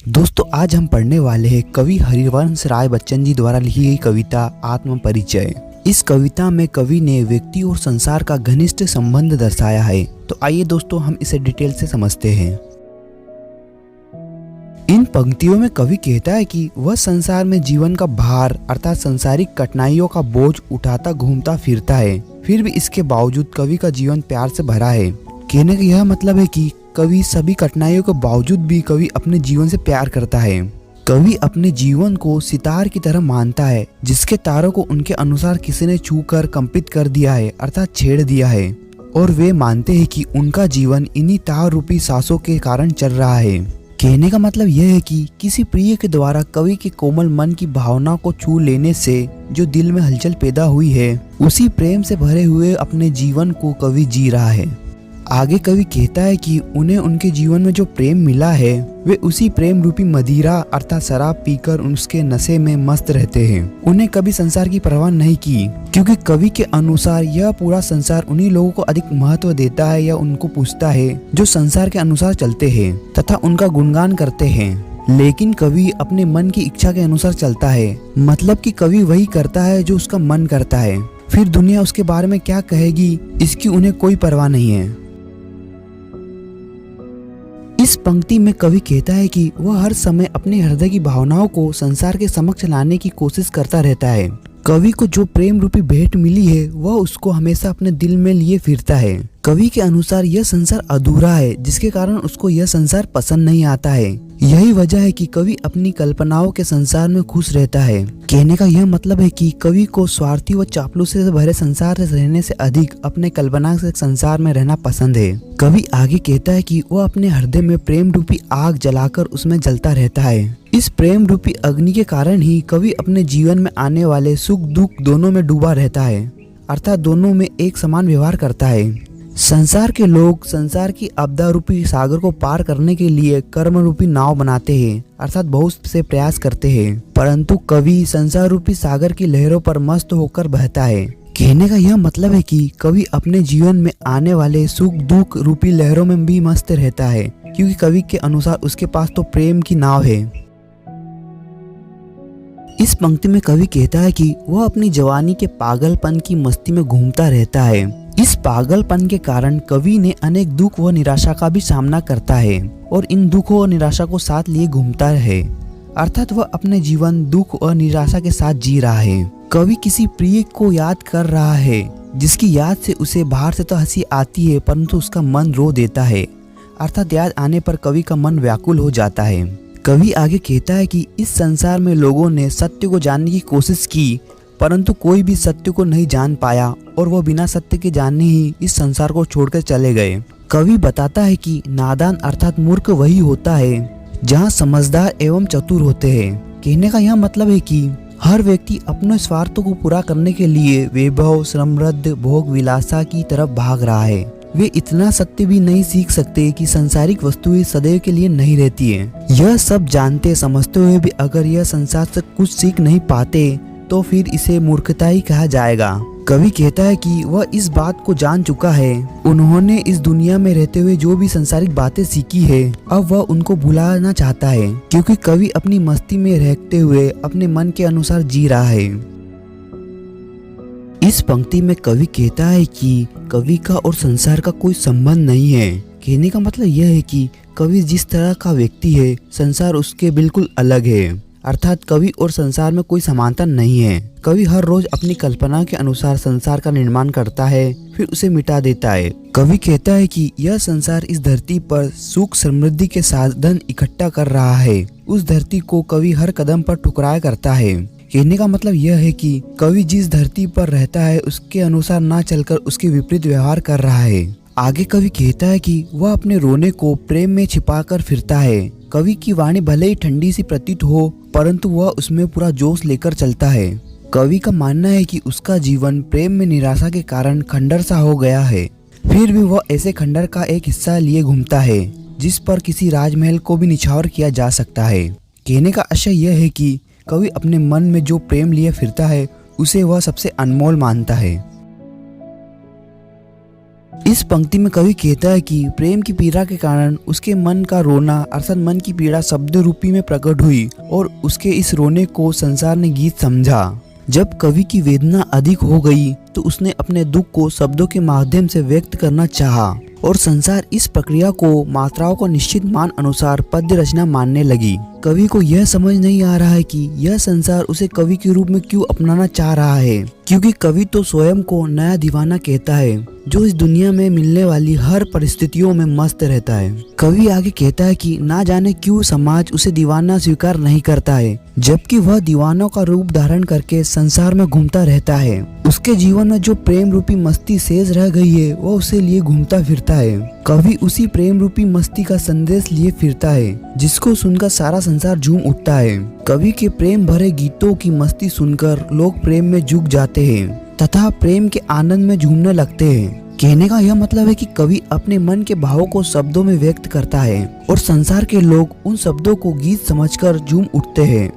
दोस्तों आज हम पढ़ने वाले हैं कवि हरिवंश राय बच्चन जी द्वारा लिखी गई कविता आत्म परिचय। इस कविता में कवि ने व्यक्ति और संसार का घनिष्ठ संबंध दर्शाया है। तो आइए दोस्तों हम इसे डिटेल से समझते हैं। इन पंक्तियों में कवि कहता है कि वह संसार में जीवन का भार अर्थात संसारिक कठिनाइयों का बोझ उठाता घूमता फिरता है, फिर भी इसके बावजूद कवि का जीवन प्यार से भरा है। कहने का यह मतलब है कि कवि सभी कठिनाइयों के बावजूद भी कवि अपने जीवन से प्यार करता है। कवि अपने जीवन को सितार की तरह मानता है जिसके तारों को उनके अनुसार किसी ने छू कर कंपित कर दिया है अर्थात छेड़ दिया है, और वे मानते हैं कि उनका जीवन इन्हीं तार रूपी सांसों के कारण चल रहा है। कहने का मतलब यह है कि किसी प्रिय के द्वारा कवि के कोमल मन की भावना को छू लेने से जो दिल में हलचल पैदा हुई है, उसी प्रेम से भरे हुए अपने जीवन को कवि जी रहा है। आगे कवि कहता है कि उन्हें उनके जीवन में जो प्रेम मिला है वे उसी प्रेम रूपी मदिरा अर्थात शराब पीकर उसके नशे में मस्त रहते हैं। उन्हें कभी संसार की परवाह नहीं की, क्योंकि कवि के अनुसार यह पूरा संसार उन्हीं लोगों को अधिक महत्व देता है या उनको पूछता है जो संसार के अनुसार चलते हैं तथा उनका गुणगान करते हैं। लेकिन कवि अपने मन की इच्छा के अनुसार चलता है, मतलब कि कवि वही करता है जो उसका मन करता है, फिर दुनिया उसके बारे में क्या कहेगी इसकी उन्हें कोई परवाह नहीं है। इस पंक्ति में कवि कहता है कि वह हर समय अपने हृदय की भावनाओं को संसार के समक्ष लाने की कोशिश करता रहता है। कवि को जो प्रेम रूपी भेंट मिली है वह उसको हमेशा अपने दिल में लिए फिरता है। कवि के अनुसार यह संसार अधूरा है जिसके कारण उसको यह संसार पसंद नहीं आता है। यही वजह है कि कवि अपनी कल्पनाओं के संसार में खुश रहता है। कहने का यह मतलब है कि कवि को स्वार्थी व चापलूसी से भरे संसार से रहने से अधिक अपने कल्पना के संसार में रहना पसंद है। कवि आगे कहता है कि वह अपने हृदय में प्रेम रूपी आग जलाकर उसमें जलता रहता है। इस प्रेम रूपी अग्नि के कारण ही कवि अपने जीवन में आने वाले सुख दुख दोनों में डूबा रहता है, अर्थात दोनों में एक समान व्यवहार करता है। संसार के लोग संसार की आपदा रूपी सागर को पार करने के लिए कर्म रूपी नाव बनाते हैं अर्थात बहुत से प्रयास करते हैं, परंतु कवि संसार रूपी सागर की लहरों पर मस्त होकर बहता है। कहने का यह मतलब है कि कवि अपने जीवन में आने वाले सुख दुख रूपी लहरों में भी मस्त रहता है, क्योंकि कवि के अनुसार उसके पास तो प्रेम की नाव है। इस पंक्ति में कवि कहता है कि वह अपनी जवानी के पागलपन की मस्ती में घूमता रहता है। इस पागलपन के कारण कवि ने अनेक दुख व निराशा का भी सामना करता है और इन दुख व निराशा को साथ लिए घूमता है, अर्थात वह अपने जीवन दुख और निराशा के साथ जी रहा है। कवि किसी प्रिय को याद कर रहा है जिसकी याद से उसे बाहर से तो हंसी आती है परंतु उसका मन रो देता है, अर्थात याद आने पर कवि का मन व्याकुल हो जाता है। कवि आगे कहता है कि इस संसार में लोगों ने सत्य को जानने की कोशिश की परंतु कोई भी सत्य को नहीं जान पाया और वह बिना सत्य के जाने ही इस संसार को छोड़कर चले गए। कवि बताता है कि नादान अर्थात मूर्ख वही होता है जहाँ समझदार एवं चतुर होते हैं। कहने का यह मतलब है कि हर व्यक्ति अपने स्वार्थों को पूरा करने के लिए वैभव समृद्ध भोग विलासा की तरफ भाग रहा है। वे इतना सत्य भी नहीं सीख सकते कि सांसारिक वस्तुएं सदैव के लिए नहीं रहती है। यह सब जानते समझते हुए भी अगर यह संसार से कुछ सीख नहीं पाते तो फिर इसे मूर्खता ही कहा जाएगा। कवि कहता है कि वह इस बात को जान चुका है। उन्होंने इस दुनिया में रहते हुए जो भी सांसारिक बातें सीखी है अब वह उनको भुलाना चाहता है, क्योंकि कवि अपनी मस्ती में रहते हुए अपने मन के अनुसार जी रहा है। इस पंक्ति में कवि कहता है कि कवि का और संसार का कोई संबंध नहीं है। कहने का मतलब यह है कि कवि जिस तरह का व्यक्ति है संसार उसके बिल्कुल अलग है, अर्थात कवि और संसार में कोई समानता नहीं है। कवि हर रोज अपनी कल्पना के अनुसार संसार का निर्माण करता है फिर उसे मिटा देता है। कवि कहता है कि यह संसार इस धरती पर सुख समृद्धि के साधन इकट्ठा कर रहा है। उस धरती को कवि हर कदम पर ठुकराया करता है। कहने का मतलब यह है कि कवि जिस धरती पर रहता है उसके अनुसार ना चलकर उसके विपरीत व्यवहार कर रहा है। आगे कवि कहता है कि वह अपने रोने को प्रेम में छिपाकर फिरता है। कवि की वाणी भले ही ठंडी सी प्रतीत हो परंतु वह उसमें पूरा जोश लेकर चलता है। कवि का मानना है कि उसका जीवन प्रेम में निराशा के कारण खंडर सा हो गया है, फिर भी वह ऐसे खंडर का एक हिस्सा लिए घूमता है जिस पर किसी राजमहल को भी निछावर किया जा सकता है। कहने का आशय यह है कि कवि अपने मन में जो प्रेम लिए फिरता है उसे वह सबसे अनमोल मानता है। इस पंक्ति में कवि कहता है कि प्रेम की पीड़ा के कारण उसके मन का रोना अर्थात मन की पीड़ा शब्द रूपी में प्रकट हुई और उसके इस रोने को संसार ने गीत समझा। जब कवि की वेदना अधिक हो गई तो उसने अपने दुख को शब्दों के माध्यम से व्यक्त करना चाहा और संसार इस प्रक्रिया को मात्राओं को निश्चित मान अनुसार पद्य रचना मानने लगी। कवि को यह समझ नहीं आ रहा है कि यह संसार उसे कवि के रूप में क्यों अपनाना चाह रहा है, क्योंकि कवि तो स्वयं को नया दीवाना कहता है जो इस दुनिया में मिलने वाली हर परिस्थितियों में मस्त रहता है। कवि आगे कहता है कि ना जाने क्यों समाज उसे दीवाना स्वीकार नहीं करता है, जबकि वह दीवानों का रूप धारण करके संसार में घूमता रहता है। उसके जीवन में जो प्रेम रूपी मस्ती शेष रह गई है वह उसे लिए घूमता फिरता है। कवि उसी प्रेम रूपी मस्ती का संदेश लिए फिरता है जिसको सुनकर सारा संसार झूम उठता है। कवि के प्रेम भरे गीतों की मस्ती सुनकर लोग प्रेम में झुक जाते हैं तथा प्रेम के आनंद में झूमने लगते हैं। कहने का यह मतलब है कि कवि अपने मन के भावों को शब्दों में व्यक्त करता है और संसार के लोग उन शब्दों को गीत समझकर झूम उठते हैं।